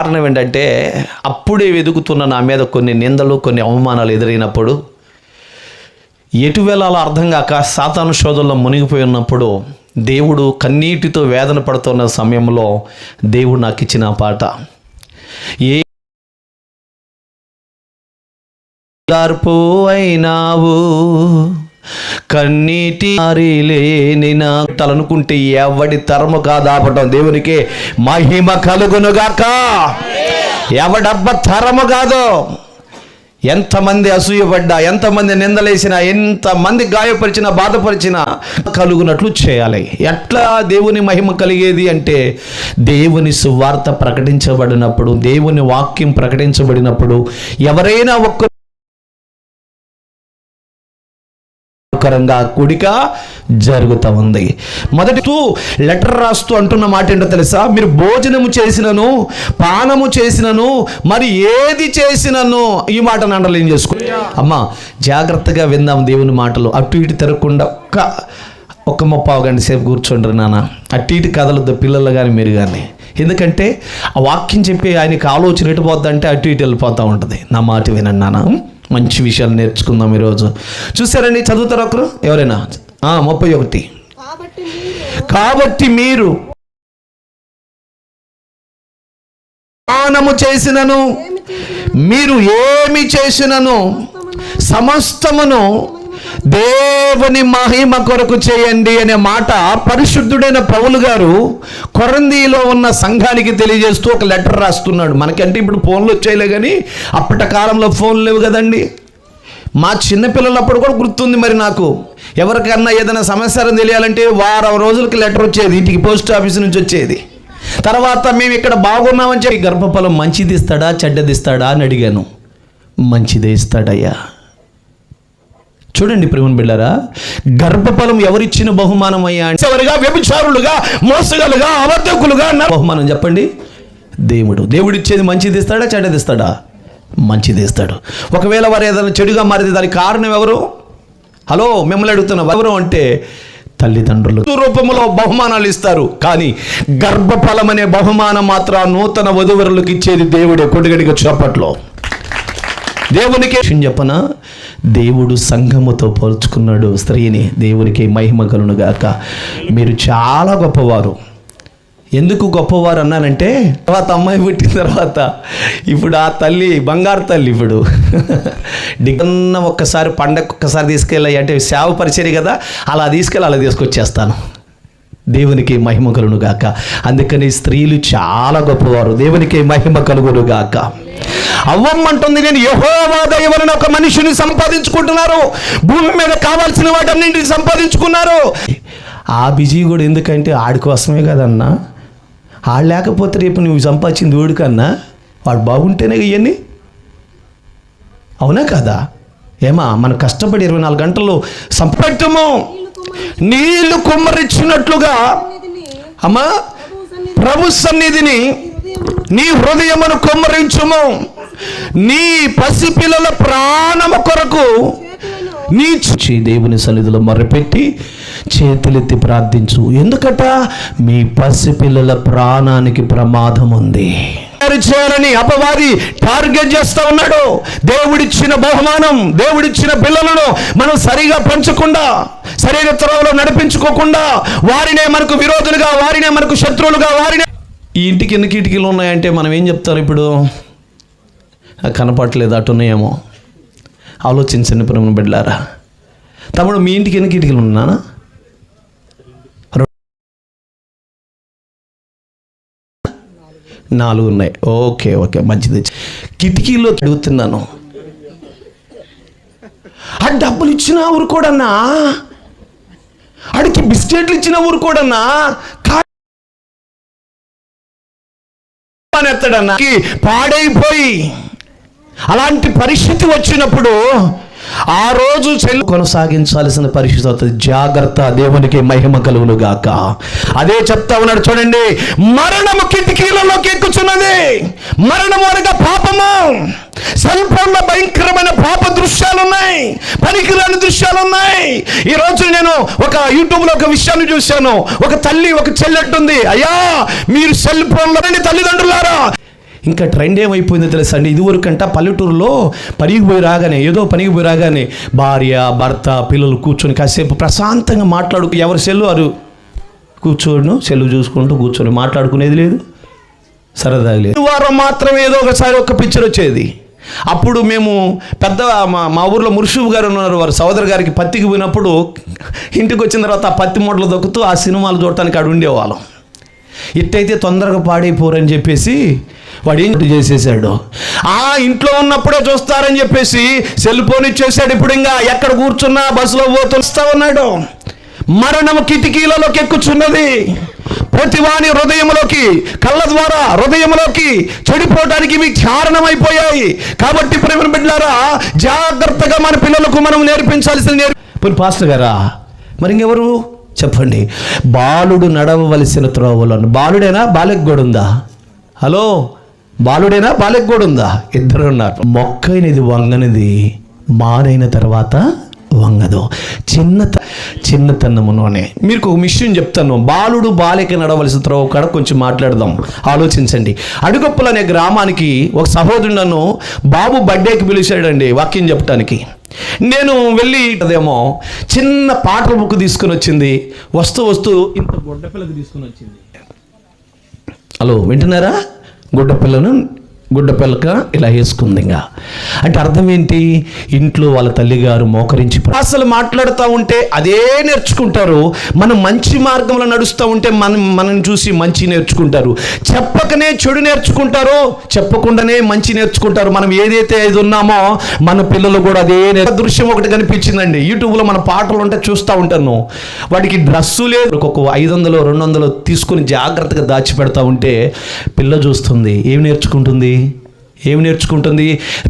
కారణం ఏంటంటే అప్పుడే వెతుకుతున్న నా మీద కొన్ని నిందలు, కొన్ని అవమానాలు ఎదురైనప్పుడు, ఎటు వెళ్ళాలో అర్థం కాక సాతాను శోధనలో మునిగిపోయి ఉన్నప్పుడు, దేవుడు కన్నీటితో వేదన పడుతున్న సమయంలో దేవుడు నాకు ఇచ్చిన పాట, ఏ దార్పు అయినావు కన్నీటి లేని నా అనుకుంటే ఎవడి తరము కాదాపటం. దేవునికి మహిమ కలుగునుగాక. ఎవడబ్బ తరము కాదు. ఎంతమంది అసూయపడ్డా, ఎంతమంది నిందలేసినా, ఎంతమంది గాయపరిచినా, బాధపరిచినా కలుగునట్లు చేయాలి. ఎట్లా దేవుని మహిమ కలిగేది అంటే, దేవుని సువార్త ప్రకటించబడినప్పుడు, దేవుని వాక్యం ప్రకటించబడినప్పుడు ఎవరైనా ఒక్క కూడిక జరుగుతూ ఉంది. మొదటి లెటర్ రాస్తూ అంటున్న మాట ఏంటో తెలుసా? మీరు భోజనము చేసినను, పానము చేసినను, మరి ఏది చేసినను, ఈ మాటను అండర్లైన్ చేసుకో. అమ్మా జాగ్రత్తగా విందాం దేవుని మాటలు. అటు ఇటు తిరగకుండా ఒక్క 30 గంట సేపు కూర్చోండి నాన్న. అటు ఇటు కదలొద్దు పిల్లలు కానీ మీరు కానీ. ఎందుకంటే ఆ వాక్యం చెప్పి ఆయనకి ఆలోచన ఎటు పోద్దంటే అటు ఇటు వెళ్ళిపోతూ ఉంటుంది. నా మాట వినండి నాన్న, మంచి విషయాలు నేర్చుకుందాం ఈరోజు. చూసారండి, చదువుతారు ఒకరు ఎవరైనా? 31. కాబట్టి మీరు పానము చేసినను, మీరు ఏమి చేసినను సమస్తమును దేవుని మహిమ కొరకు చేయండి అనే మాట పరిశుద్ధుడైన పౌలు గారు కొరింథీలో ఉన్న సంఘానికి తెలియజేస్తూ ఒక లెటర్ రాస్తున్నాడు. మనకంటే ఇప్పుడు ఫోన్లు వచ్చాయిలే కానీ అప్పటి కాలంలో ఫోన్లు లేవు కదండి. మా చిన్నపిల్లలప్పుడు కూడా గుర్తుంది. మరి నాకు ఎవరికన్నా ఏదైనా సమాచారం తెలియాలంటే వారం రోజులకి లెటర్ వచ్చేది, ఇంటికి పోస్ట్ ఆఫీస్ నుంచి వచ్చేది. తర్వాత మేము ఇక్కడ బాగున్నామని చెప్పి, గర్భఫలం మంచిది ఇస్తాడా చెడ్డది ఇస్తాడా అని అడిగాను. మంచిదే ఇస్తాడయ్యా. చూడండి ప్రేమను బిడ్డారా, గర్భఫలం ఎవరిచ్చిన బహుమానం అయ్యా? ఎవరిగా, వ్యభిచారులుగా, మోసగాలుగా, అబద్ధకులుగా బహుమానం చెప్పండి? దేవుడిచ్చేది మంచిది ఇస్తాడా చెడ్డది ఇస్తాడా? మంచిది ఇస్తాడు. ఒకవేళ వారు ఏదైనా చెడుగా మారితే దానికి కారణం ఎవరు? హలో, మిమ్మల్ని అడుగుతున్నా, ఎవరు అంటే తల్లిదండ్రులు. రూపంలో బహుమానాలు ఇస్తారు, కానీ గర్భఫలం అనే బహుమానం మాత్రం నూతన వధూవరులకు ఇచ్చేది దేవుడే. కొడుగడికి చప్పట్లో దేవునికి చెప్పన, దేవుడు సంఘముతో పోల్చుకున్నాడు స్త్రీని. దేవునికి మహిమ కలుగునుగాక. మీరు చాలా గొప్పవారు. ఎందుకు గొప్పవారు అన్నానంటే, తర్వాత అమ్మాయి పుట్టిన తర్వాత ఇప్పుడు ఆ తల్లి బంగారు తల్లి. ఇప్పుడు డిగన్న ఒక్కసారి పండగ ఒక్కసారి తీసుకెళ్ళాయి అంటే సేవ పరిచర్య కదా, అలా తీసుకొచ్చేస్తాను. దేవునికి మహిమ కలుగునుగాక. అందుకని స్త్రీలు చాలా గొప్పవారు. దేవునికి మహిమ కలుగునుగాక. అవ్వమ్మంటుంది, నేను యెహోవా దయ వలన ఒక మనిషిని సంపాదించుకుంటున్నారు. భూమి మీద కావాల్సిన వాటన్నింటిని సంపాదించుకున్నారు. ఆ బిజీ కూడా ఎందుకంటే ఆడి కోసమే కదన్నా. ఆడు లేకపోతే రేపు నువ్వు సంపాదించింది ఊడికన్నా వాడు బాగుంటేనే ఇవన్నీ, అవునా కదా? ఏమా మన కష్టపడి 24 గంటల్లో సంపట్టము నీళ్లు కుమ్మరించినట్లుగా అమ్మా ప్రభు సన్నిధిని నీ హృదయమును కుమ్మరించుము. నీ పసిపిల్లల ప్రాణము కొరకు నీ దేవుని సన్నిధిలో మొరపెట్టి చేతులెత్తి ప్రార్థించు. ఎందుకట? మీ పసిపిల్లల ప్రాణానికి ప్రమాదం ఉంది. చేయాలని అపవాది టార్గెట్ చేస్తూ ఉన్నాడు. దేవుడిచ్చిన బహుమానం, దేవుడిచ్చిన పిల్లలను మనం సరిగా పెంచకుండా, సరైన త్రోవలో నడిపించుకోకుండా, వారినే మనకు విరోధులుగా, వారినే మనకు శత్రువులుగా, వారినే. ఈ ఇంటికి ఎన్ని కిటికీలు ఉన్నాయంటే మనం ఏం చెప్తారు? ఇప్పుడు కనపడలేదు, అటున్నాయేమో. ఆలోచించండి ప్రేమ బిడ్డలారా. తమ్ముడు, మీ ఇంటికి ఎన్ని కిటికీలు ఉన్నానా? 4 ఉన్నాయి. ఓకే, మంచిది. కిటికీలో అడుగుతున్నాను. ఆ డబ్బులు ఇచ్చిన ఊరు కూడానా, అడికి బిస్కెట్లు ఇచ్చిన ఊరు కూడానా, ఎత్తడన్నా పాడైపోయి అలాంటి పరిస్థితి వచ్చినప్పుడు ఆ రోజు కొనసాగించాల్సిన పరిస్థితి అవుతుంది. జాగ్రత్త. దేవునికి మహిమ కలుగునుగాక. అదే చెప్తా ఉన్నాడు చూడండి, మరణము కిటికీలలోకి ఎక్కుచున్నది. మరణము అనగా పాపము. సెల్ ఫోన్లో భయంకరమైన పాప దృశ్యాలు ఉన్నాయి, పనికిరాని దృశ్యాలు ఉన్నాయి. ఈ రోజు నేను ఒక యూట్యూబ్లో ఒక విషయాన్ని చూశాను. ఒక తల్లి ఒక చెల్లెట్టుంది, అయ్యా మీరు సెల్ ఫోన్లో తల్లిదండ్రులారా ఇంకా ట్రెండ్ ఏమైపోయిందో తెలుసా అండి, ఇదివరకంట పల్లెటూరులో పనికి పోయి రాగానే భార్య భర్త పిల్లలు కూర్చొని కాసేపు ప్రశాంతంగా ఎవరి సెల్లు వారు సెల్లు చూసుకుంటూ కూర్చొని మాట్లాడుకునేది లేదు, సరదాగా లేదు. వారం మాత్రం ఏదో ఒకసారి ఒక పిక్చర్ వచ్చేది. అప్పుడు మేము పెద్ద మా ఊర్లో ముర్షూబ్ గారు ఉన్నారు, వారు సోదరు గారికి పత్తికి పోయినప్పుడు ఇంటికి వచ్చిన తర్వాత ఆ పత్తి మూటలు దొక్కుతూ ఆ సినిమాలు చూడటానికి అక్కడ ఉండేవాళ్ళం. ఇట్టయితే తొందరగా పాడైపోరని చెప్పేసి వాడు ఏం చేసేసాడు, ఆ ఇంట్లో ఉన్నప్పుడే చూస్తారని చెప్పేసి సెల్ ఫోన్ ఇచ్చేసాడు. ఇప్పుడు ఇంకా ఎక్కడ కూర్చున్నా బస్సులో పోతూ ఉన్నాడు. మరణము కిటికీలలోకి ఎక్కుచున్నది, ప్రతివాని హృదయంలోకి కళ్ళ ద్వారా హృదయంలోకి చెడిపోవడానికి ఇవి కారణమైపోయాయి. కాబట్టి ప్రేమ బిడ్డలారా, జాగ్రత్తగా మన పిల్లలకు మనం నేర్పించాల్సింది పాస్టర్ గారా మరి ఇంకెవరు చెప్పండి? బాలుడు నడవవలసిన త్రోవలను. బాలుడేనా బాలెక్ కూడా ఉందా? హలో, బాలుడేనా బాలెక్ కూడా ఉందా? ఇద్దరు ఉన్నారు. మొక్కైనది వంగనిది మానైన తర్వాత వంగదు. చిన్నతనములోనే. మీకు ఒక విషయం చెప్తాను, బాలుడు బాలిక నడవలసిన త్రోవ కాడ కొంచెం మాట్లాడదాం, ఆలోచించండి. అడుగొప్పలు అనే గ్రామానికి ఒక సహోదరుడు నన్ను బాబు బర్త్డేకి పిలిచాడండి వాక్యం చెప్పడానికి. నేను వెళ్ళి అదేమో చిన్న పాటల బుక్ తీసుకుని వచ్చింది. వస్తూ ఇంత గుడ్డపిల్లకి తీసుకుని వచ్చింది. హలో, వింటున్నారా? గుడ్డపిల్లక ఇలా వేసుకుంది. ఇంకా అంటే అర్థం ఏంటి? ఇంట్లో వాళ్ళ తల్లిగారు మోకరించి అసలు మాట్లాడుతూ ఉంటే అదే నేర్చుకుంటారు. మనం మంచి మార్గంలో నడుస్తూ ఉంటే మనం చూసి మంచి నేర్చుకుంటారు. చెప్పకనే చెడు నేర్చుకుంటారు, చెప్పకుండానే మంచి నేర్చుకుంటారు. మనం ఏదైతే ఇది ఉన్నామో మన పిల్లలు కూడా అదే. దృశ్యం ఒకటి కనిపించిందండి యూట్యూబ్లో, మన పాటలు ఉంటే చూస్తూ ఉంటాను. వాడికి డ్రస్సు లేదు, ఒక 500 200 తీసుకుని జాగ్రత్తగా దాచిపెడతా ఉంటే పిల్ల చూస్తుంది. ఏమి నేర్చుకుంటుంది?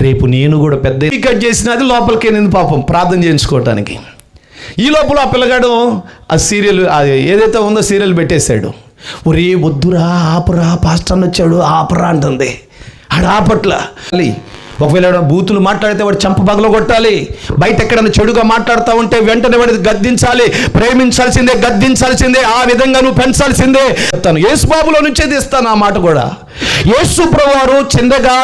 రేపు నేను కూడా పెద్ద కట్ చేసినది లోపలికి వెళ్ళింది పాపం ప్రార్థన చేయించుకోవటానికి. ఈ లోపల ఆ పిల్లగాడు ఆ సీరియల్ ఏదైతే ఉందో సీరియల్ పెట్టేశాడు. ఒరే వద్దురా, ఆపరా, పాస్టర్ వచ్చాడు ఆపరా అంటుంది. ఆపట్ల. ఒకవేళ బూతులు మాట్లాడితే వాడు చంప పగల కొట్టాలి. బయట ఎక్కడైనా చెడుగా మాట్లాడుతూ ఉంటే వెంటనే వాడిని గద్దించాలి. ప్రేమించాల్సిందే, గద్దించాల్సిందే, ఆ విధంగా నువ్వు పెంచాల్సిందే. చెప్తాను, యేసుబాబులో నుంచే తీస్తాను ఆ మాట కూడా. యేసు ప్రభువారు చిన్నగా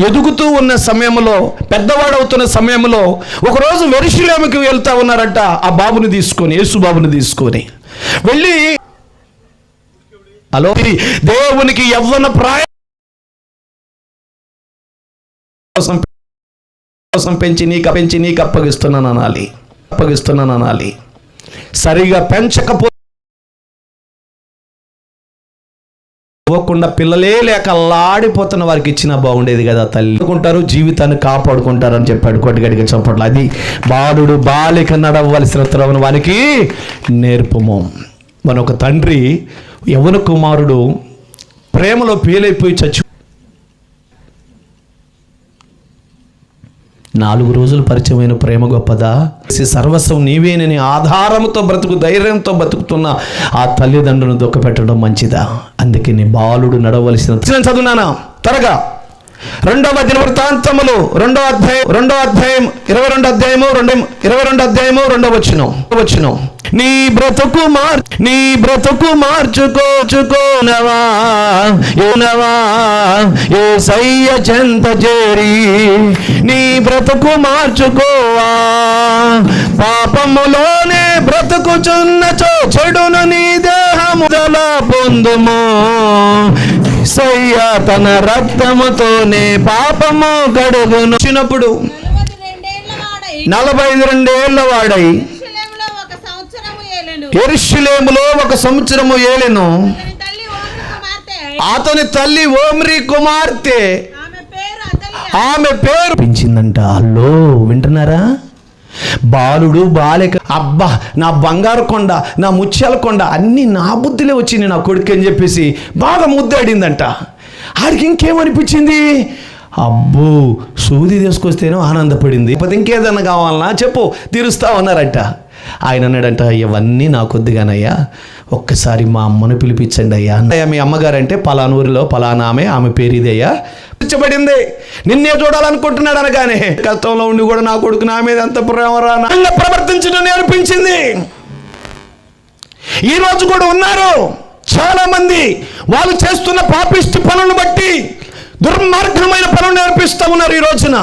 ఎదుగుతూ ఉన్న సమయంలో, పెద్దవాడవుతున్న సమయంలో ఒకరోజు యెరూషలేముకి వెళ్తా ఉన్నారట. ఆ బాబుని తీసుకొని, యేసు బాబుని తీసుకొని వెళ్ళి, హలో, దేవునికి యవ్వన ప్రాయం కోసం పెంచి నీకు అప్పగిస్తున్నాను అనాలి. సరిగా పెంచకపోకుండా పిల్లలే లేక అల్లాడిపోతున్న వారికి ఇచ్చినా బాగుండేది కదా. తల్లి అనుకుంటారు, జీవితాన్ని కాపాడుకుంటారు అని చెప్పాడు. కొట్టిగడిగా చంపట్లు. అది బాలుడు బాలిక నడవలసిన త్రోవను వానికి నేర్పము. మన ఒక తండ్రి యవ్వన కుమారుడు ప్రేమలో పేలైపోయి 4 రోజులు పరిచయమైన ప్రేమ గొప్పదా? సర్వస్వం నీవేనని ఆధారంతో ధైర్యంతో బ్రతుకుతున్న ఆ తల్లిదండ్రులను దుఃఖపెట్టడం మంచిదా? అందుకే నీ బాలుడు నడవలసిన చదువునానా త్వరగా 2వ దినవృత్తాంతములు 2వ అధ్యాయం 22 వచనం. నీ బ్రతుకు మార్చుకోనవా యేసయ్య చెంత చేరి నీ బ్రతుకు మార్చుకోవా. పాపములోనే బ్రతుకుచున్నచో చెడును నీ దేహముదల పొందుము. యేసయ్య తన రక్తముతోనే పాపము కడుగును. చిన్నప్పుడు 42 వాడై యెరూషలేములో 1 సంవత్సరము ఏలెను. అతని తల్లి ఓమ్రీ కుమార్తె, ఆమె పేరు పెంచిందంట. అల్లో, వింటున్నారా? బాలుడు బాలిక, అబ్బా నా బంగారు కొండ, నా ముత్యాల కొండ, అన్నీ నా బుద్ధిలో వచ్చింది నా కొడుకు అని చెప్పేసి బాగా ముద్దాడిందంట. ఆడికి ఇంకేమనిపించింది? అబ్బో, సూది తీసుకొస్తేనో ఆనందపడింది. లేకపోతే ఇంకేదన్నా కావాలన్నా చెప్పు, తీరుస్తా ఉన్నారట. ఆయన అన్నాడంట, ఇవన్నీ నా కొద్దిగానయ్యా, ఒక్కసారి మా అమ్మను పిలిపించండి అయ్యా. మీ అమ్మగారంటే పలానూరులో పలానామే, ఆమె పేరు ఇదయ్యా, పిలిచబడింది, నిన్నే చూడాలనుకుంటున్నాడు అనగానే కష్టంలో ఉండి కూడా నా కొడుకు నా మీద ఎంత ప్రేమరా ప్రవర్తించడం నేర్పించింది. ఈరోజు కూడా ఉన్నారు చాలా మంది, వాళ్ళు చేస్తున్న పాపిష్టి పనులను బట్టి దుర్మార్గమైన పనులు నేర్పిస్తూ ఉన్నారు ఈ రోజున.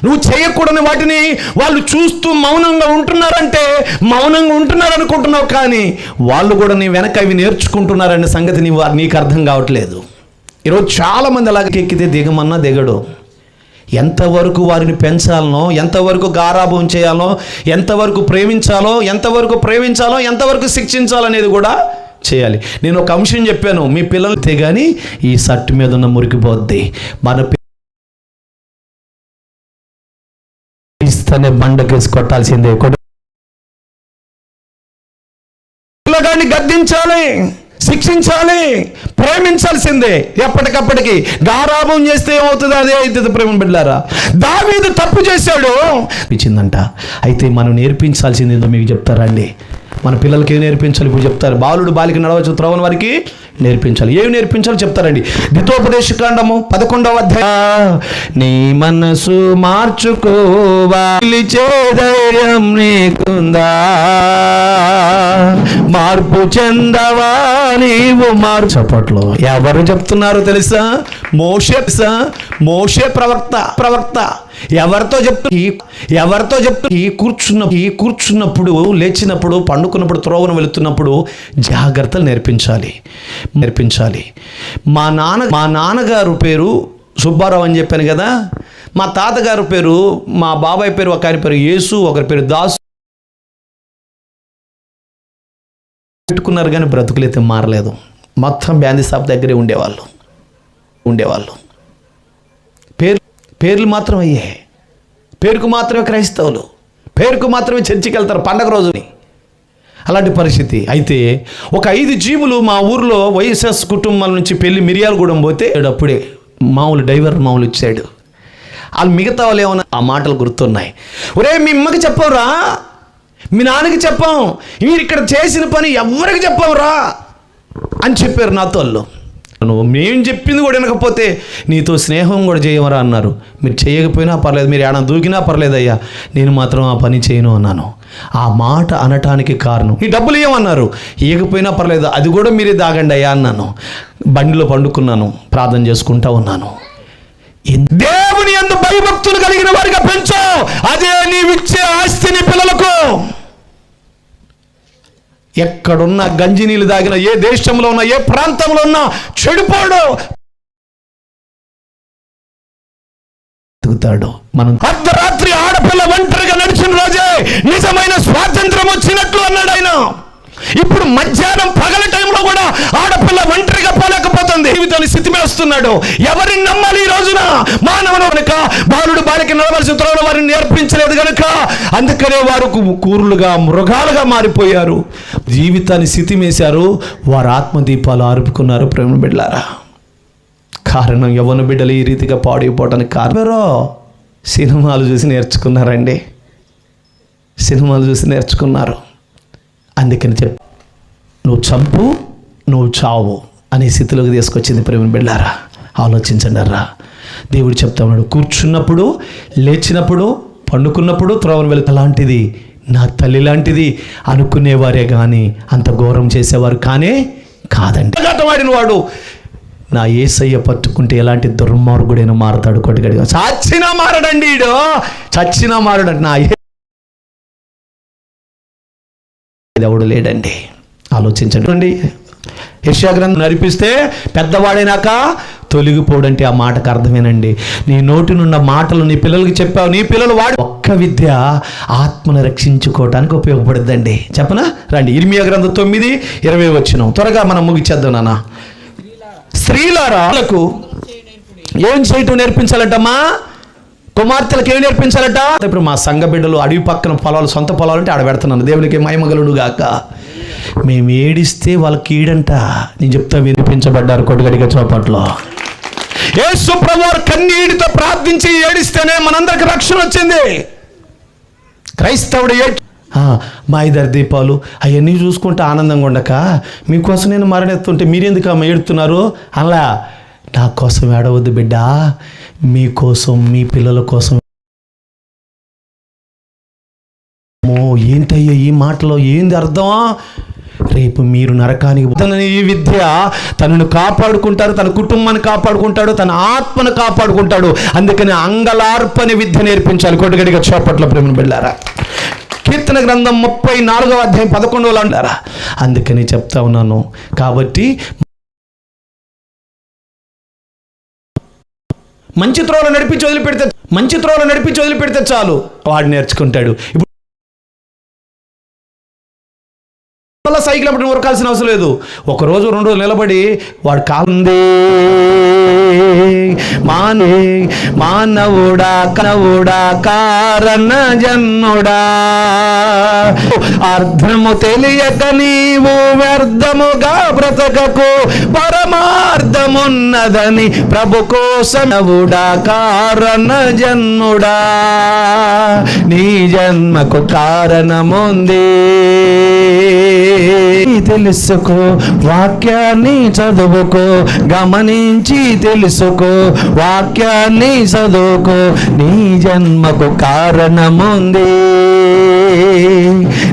నువ్వు చేయకూడని వాటిని వాళ్ళు చూస్తూ మౌనంగా ఉంటున్నారంటే మౌనంగా ఉంటున్నారు అనుకుంటున్నావు, కానీ వాళ్ళు కూడా నీ వెనక అవి నేర్చుకుంటున్నారనే సంగతి నీకు అర్థం కావట్లేదు. ఈరోజు చాలామంది అలాగే ఎక్కితే దిగమన్నా దిగడు. ఎంతవరకు వారిని పెంచాలనో, ఎంతవరకు గారాబం చేయాలో, ఎంతవరకు ప్రేమించాలో, ఎంతవరకు శిక్షించాలనేది కూడా చేయాలి. నేను ఒక అంశం చెప్పాను, మీ పిల్లలతో కానీ ఈ షర్ట్ మీద ఉన్న మురికిపోద్ది. మన ఇస్తేనే బండకేసి కొట్టాల్సిందే. పిల్లగాడిని గద్దించాలి, శిక్షించాలి, ప్రేమించాల్సిందే. ఎప్పటికప్పటికి గారాబం చేస్తే ఏమవుతుంది? అదే అవుతుంది. ప్రేమ బిడ్డలారా, దావీదు తప్పు చేశాడు ఇచ్చిందంట. అయితే మనం నేర్పించాల్సింది ఏందో మీకు చెప్తారండి. మన పిల్లలకి ఏం నేర్పించాలి ఇప్పుడు చెప్తారు. బాలుడు బాలిక నడవచ్చు త్రోవని వారికి నేర్పించాలి. ఏమి నేర్పించాలో చెప్తారండి. ద్వితోపదేశకాండము 11వ అధ్యాయం. నీ మనసు మార్చుకోవా, పిలిచే ధైర్యం నీకుందా, మార్పు చెందవా నీవు చప్పట్లో ఎవరు చెప్తున్నారు తెలుసా? మోషే ప్రవక్త ఎవరితో చెప్తూ కూర్చున్నప్పుడు, లేచినప్పుడు, పండుకున్నప్పుడు, త్రోవను వెళుతున్నప్పుడు జాగ్రత్తలు నేర్పించాలి. మా నాన్నగారు పేరు సుబ్బారావు అని చెప్పాను కదా. మా తాతగారు పేరు, మా బాబాయ్ పేరు, ఒకరి పేరు యేసు, ఒకరి పేరు దాసు పెట్టుకున్నారు, కానీ బ్రతుకులైతే మారలేదు. మొత్తం బ్యాందీ షాప్ దగ్గరే ఉండేవాళ్ళు. పేర్లు మాత్రం అయ్యాయి. పేరుకు మాత్రమే క్రైస్తవులు, పేరుకు మాత్రమే చర్చికి వెళ్తారు పండగ రోజుని. అలాంటి పరిస్థితి. అయితే ఒక 5 జీవులు మా ఊర్లో వైఎస్ఎస్ కుటుంబాల నుంచి పెళ్లి మిర్యాలగూడెం పోతే అప్పుడే డ్రైవర్ ఇచ్చాడు. వాళ్ళు మిగతా వాళ్ళు ఏమన్నా ఆ మాటలు గుర్తున్నాయి. ఒరే, మీ అమ్మకి చెప్పవురా, మీ నాన్నకి చెప్పాం, మీరు ఇక్కడ చేసిన పని ఎవరికి చెప్పవురా అని చెప్పారు నాతో వాళ్ళు. నువ్వు మేము చెప్పింది కూడా వినకపోతే నీతో స్నేహం కూడా చేయమరా అన్నారు. మీరు చేయకపోయినా పర్లేదు, మీరు ఏమైనా దూకినా పర్లేదయ్యా, నేను మాత్రం ఆ పని చేయను అన్నాను. ఆ మాట అనటానికి కారణం, ఈ డబ్బులు ఏమన్నారు, ఇవ్వకపోయినా పర్లేదు, అది కూడా మీరే దాగండి అయ్యా అన్నాను. బండిలో పండుకున్నాను, ప్రార్థన చేసుకుంటా ఉన్నాను. దేవుని యందు భయభక్తులు కలిగిన వారిగా పెంచు, అదే నీవిచ్చే ఆస్తిని పిల్లలకు. ఎక్కడున్నా గంజి నీళ్ళు తాగిన, ఏ దేశంలో ఉన్నా, ఏ ప్రాంతంలో ఉన్నా చెడిపోడు. మనం అర్ధరాత్రి ఆడపిల్ల ఒంటరిగా నడిచిన రోజే నిజమైన స్వాతంత్రం వచ్చినట్లు అన్నాడు ఆయన. ఇప్పుడు మధ్యాహ్నం పగల టైంలో కూడా ఆడపిల్ల ఒంటరిగా పోలేకపోతుంది. జీవితాన్ని స్థితిమేస్తున్నాడు. ఎవరిని నమ్మాలి ఈ రోజున? మానవుడు కనుక బాలుడు బాలిక నడవలసిన త్రోవలో వారిని నేర్పించలేదు కనుక అందుకనే వారు కూరులుగా, మృగాలుగా మారిపోయారు. జీవితాన్ని స్థితిమేశారు. వారు ఆత్మదీపాలు ఆరుపుకున్నారు. ప్రేమ బిడ్డలారా, కారణం యవ్వన బిడ్డలు ఈ రీతిగా పాడైపోవటానికి కారణం సినిమాలు చూసి నేర్చుకున్నారు. అందుకని నువ్వు చంపు, నువ్వు చావు అనే స్థితిలోకి తీసుకొచ్చింది. ప్రేమ బిడ్డలారా, ఆలోచించండి రా. దేవుడు చెప్తా ఉన్నాడు, కూర్చున్నప్పుడు, లేచినప్పుడు, పండుకున్నప్పుడు త్రోవను వెళుతూ అలాంటిది నా తల్లి లాంటిది అనుకునేవారే కానీ అంత ఘోరం చేసేవారు కాదండి. వాడిన వాడు నా యేసయ్య పట్టుకుంటే ఎలాంటి దుర్మార్గుడైనా మారతాడు. కొట్టుగడిగా చచ్చినా మారడండి, చచ్చినా మారడండి. నా ఎవడు లేడండి. ఆలోచించండి. యెషయా గ్రంథం నడిపిస్తే పెద్దవాడైనాక తొలగిపోడంటే ఆ మాటకు అర్థమేనండి. నీ నోటి నుండి మాటలు నీ పిల్లలకి చెప్పావు, నీ పిల్లలు వాడి ఒక్క విద్య ఆత్మను రక్షించుకోవడానికి ఉపయోగపడుద్దండి. చెప్పనా? రండి, ఇర్మియా గ్రంథం 9:20 వచనం. త్వరగా మనం ముగిచేద్దాం నాన్న. స్త్రీలారా, ఏం చేయటం నేర్పించాలటమ్మా? కుమార్తెలకు ఏం నేర్పించాలట? ఇప్పుడు మా సంఘ బిడ్డలు అడవి పక్కన పొలాలు, సొంత పొలాలు అంటే ఆడ పెడుతున్నాను. దేవునికి మహిమగలుడు గాక. మేము ఏడిస్తే వాళ్ళకి ఈడంట. నేను చెప్తా, వినిపించబడ్డారు కొట్టుగడిగా చోపట్లో. యేసు ప్రభువు కన్నీటితో ప్రార్థించి ఏడిస్తేనే మనందరికి రక్షణ వచ్చింది. క్రైస్తవుడు మా 5 దీపాలు అవన్నీ చూసుకుంటే ఆనందంగా ఉండక మీకోసం నేను మరణెత్తుంటే మీరెందుకు అమ్మ ఏడుతున్నారు? అలా నా కోసం ఏడవద్దు బిడ్డ, మీకోసం, మీ పిల్లల కోసం. ఏంటయ్యో ఈ మాటలో ఏంది అర్థం? రేపు మీరు నరకానికి ఈ విద్య తనను కాపాడుకుంటారు, తన కుటుంబాన్ని కాపాడుకుంటాడు, తన ఆత్మను కాపాడుకుంటాడు. అందుకని అంగలార్పని విద్య నేర్పించాలి. కొట్టుగడిగా చేపట్ల ప్రేమ బిడ్డారా, కీర్తన గ్రంథం 34వ అధ్యాయం 11 అంటారా. అందుకని చెప్తా ఉన్నాను. కాబట్టి మంచి త్రోవలో నడిపించి వదిలిపెడితే చాలు, వాడు నేర్చుకుంటాడు. ఇప్పుడు సైకిల్ అప్పుడు ఉరకాల్సిన అవసరం లేదు. ఒక రోజు 2 రోజులు నిలబడి వాడు కాందే మానవుడా కనవుడా కారణ జన్నుడా, అర్థము తెలియక నీవు వ్యర్థముగా బ్రతకకు, పరమార్థమున్నదని ప్రభు కోసముడా కారణ జన్నుడా, నీ జన్మకు కారణముంది తెలుసుకో, వాక్యాన్ని చదువుకో, గమనించి తెలుసుకో, వాక్యాన్ని చదువుకో, నీ జన్మకు కారణముంది,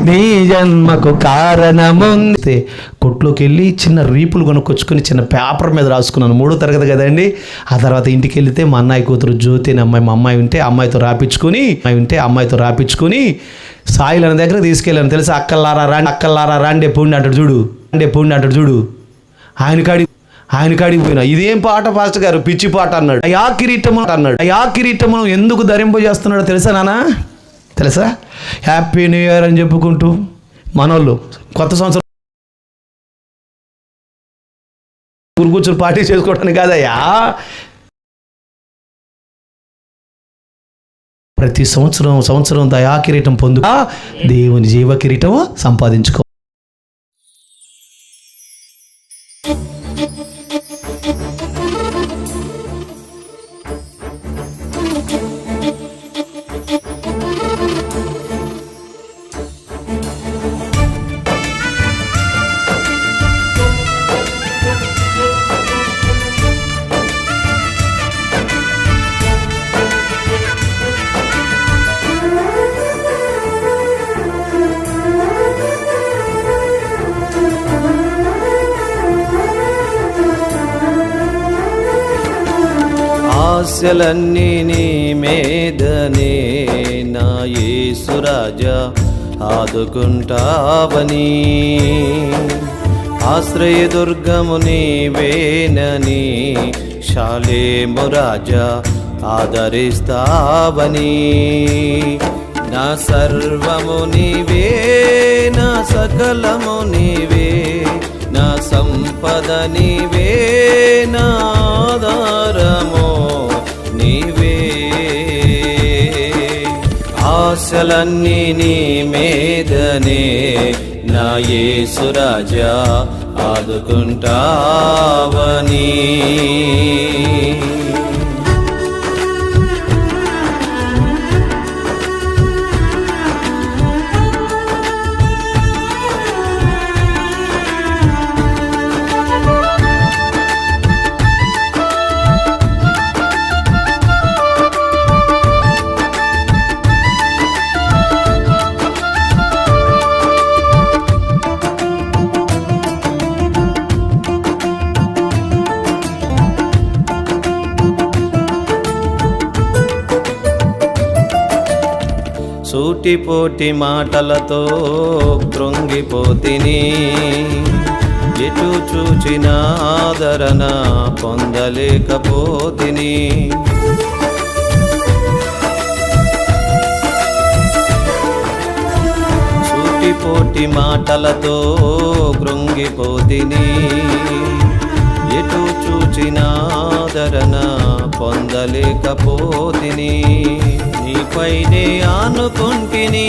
నీ జన్మకు కారణముంది. కొట్లోకి వెళ్ళి చిన్న రీపులు కొనుక్కొచ్చుకొని చిన్న పేపర్ మీద రాసుకున్నాను. 3వ తరగతి కదండి. ఆ తర్వాత ఇంటికి వెళితే మా అన్నయ్య కూతురు జ్యోతి అనే అమ్మాయి, మా అమ్మాయి ఉంటే అమ్మాయితో రాపించుకొని సాయిల్ అనే దగ్గర తీసుకెళ్ళాను. తెలుసా, అక్కల్లారా రాండే పూండి అంటాడు చూడు, ఆయన కాడికి పోయినా. ఇదేం పాట పాస్టర్ గారు, పిచ్చి పాట అన్నాడు. అయా కిరీటము ఎందుకు ధరింపజేస్తున్నాడో తెలుసా నాన్న? తెలుసా? హ్యాపీ న్యూ ఇయర్ అని చెప్పుకుంటూ మనోళ్ళు కొత్త సంవత్సరం కూర్చొని పార్టీ చేసుకోవడానికి కాదయ్యా. ప్రతి సంవత్సరం దయా కిరీటం పొందుక దేవుని జీవ కిరీటం సంపాదించుకో. ఆశలన్నీ నీ మీదనే నా యేసు రాజా ఆదుకుంటావని, ఆశ్రయదుర్గము నీవేనని షాలేము రాజా ఆదరిస్తావని, నా సర్వము నీవే, నా సకలము నీవే, నా సంపద నీవే, నా ఆధారము నీవే. ఆశలన్నీ నీ మీదనే నా యేసు రాజా ఆదుకుంటావని. సూటిపోటి మాటలతో కృంగిపోతిని, ఎటు చూచిన ఆదరణ పొందలేకపోతిని. సూటిపోటి మాటలతో కృంగిపోతిని, ఎటు చూచిన ఆదరణ పొందలేకపోతిని. నీపైనే ఆనుకుంటిని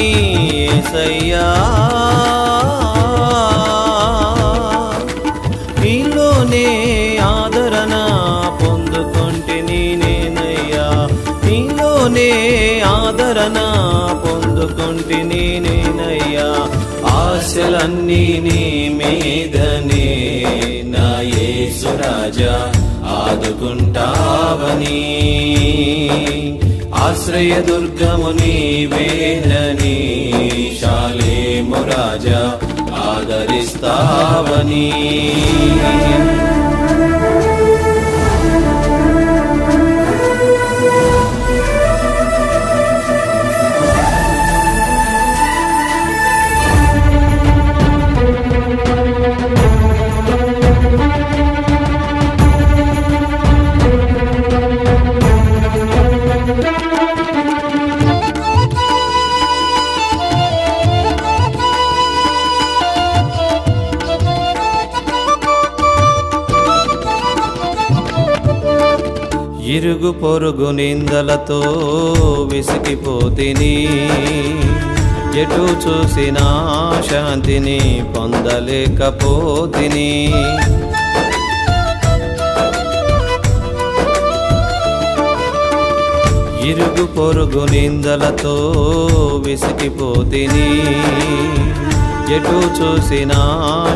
యేసయ్యా, నీలోనే ఆదరణ పొందుకుంటిని నేనయ్యా, నీలోనే ఆదరణ పొందుకుంటిని నేనయ్యా. ఆశలన్నీ నీ మీదనే నా యేసు రాజా ఆదుకుంటావని, ఆశ్రయదుర్గము నీవేనని షాలేము రాజా ఆదరిస్తావని. ఇరుగు పొరుగు నిందలతో విసిగిపోతిని, ఎటు చూసినా శాంతిని పొందలేకపోతిని. ఇరుగు పొరుగు నిందలతో విసిగిపోతిని, ఎటు చూసినా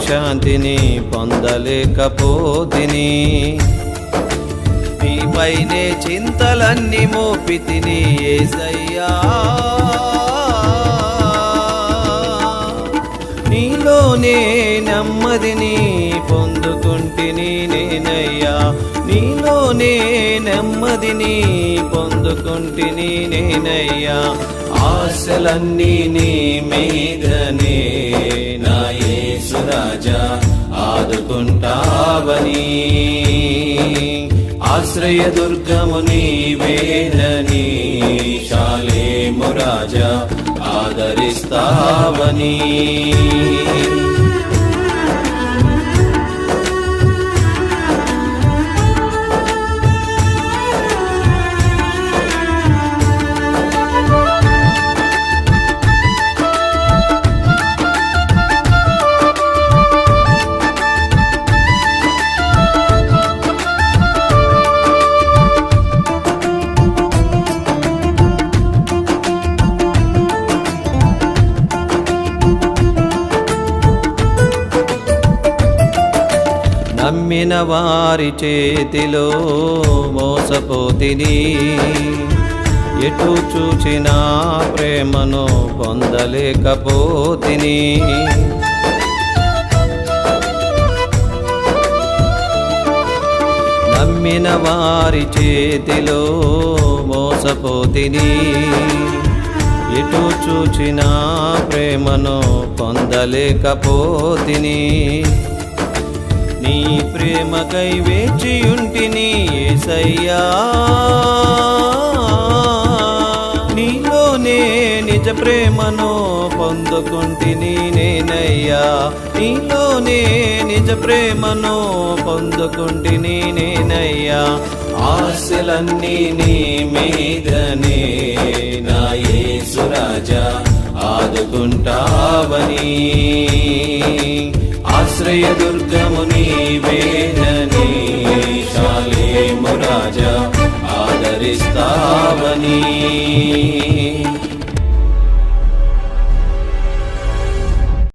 శాంతిని పొందలేకపోతిని. నీపైనే చింతలన్నీ మోపితిని యేసయ్యా, నీలోనే నెమ్మదిని పొందుకుంటిని నేనయ్యా, నీలోనే నెమ్మదిని పొందుకుంటిని నేనయ్యా. ఆశలన్నీ నీ మీదనే నా యేసు రాజా ఆదుకుంటావని, ఆశ్రయదుర్గము నీవేనని శాలేము రాజా ఆదరిస్తావని. నమ్మిన వారి చేతిలో మోసపోతిని, ఎటు చూచినా ప్రేమను పొందలేకపోతిని. నమ్మిన వారి చేతిలో మోసపోతిని, ఎటు చూచినా ప్రేమను పొందలేకపోతిని. నీ ప్రేమకై వేచియుంటిని యేసయ్యా, నీలోనే నిజ ప్రేమను పొందుకుంటిని నేనయ్యా, నీలోనే నిజ ప్రేమను పొందుకుంటిని నేనయ్యా. ఆశలన్నీ నీ మీదనే నా యేసు రాజా ఆదుకుంటావని, ఆశ్రయదుర్గము నీవేనని శాలేము రాజా ఆదరిస్తావని.